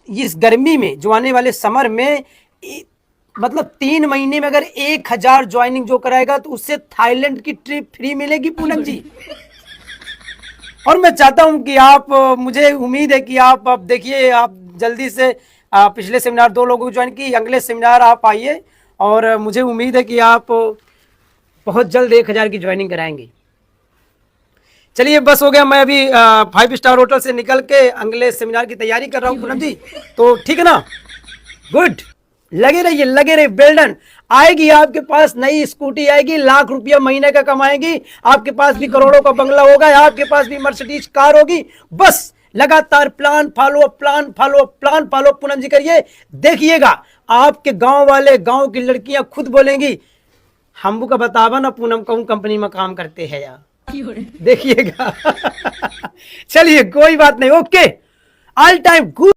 इस गर्मी में, जो आने वाले समर में, मतलब 3 महीने में अगर 1000 ज्वाइनिंग जो कराएगा तो उससे थाईलैंड की ट्रिप फ्री मिलेगी पूनम जी। और मैं चाहता हूं कि आप, मुझे उम्मीद है कि आप, अब देखिए आप जल्दी से, पिछले सेमिनार 2 लोगों को ज्वाइन की, अगले सेमिनार आप आइए और मुझे उम्मीद है कि आप बहुत जल्द 1000 की ज्वाइनिंग कराएंगे। चलिए बस हो गया, मैं अभी 5 स्टार होटल से निकल के अगले सेमिनार की तैयारी कर रहा हूँ पूनम जी, तो ठीक है ना। गुड, लगे रहिए बेल्डन। आएगी आपके पास नई स्कूटी, आएगी, लाख रुपया महीने का कमाएगी, आपके पास भी करोड़ों का बंगला होगा, आपके पास भी मर्सिडीज कार होगी। बस लगातार plan follow, plan follow, plan follow Poonam ji करिए, देखिएगा आपके गांव वाले, गांव की लड़कियां खुद बोलेंगी, हमको का बतावा ना पूनम, कौन कंपनी में काम करते हैं यार, देखिएगा। चलिए कोई बात नहीं, ओके, ऑल टाइम गुड।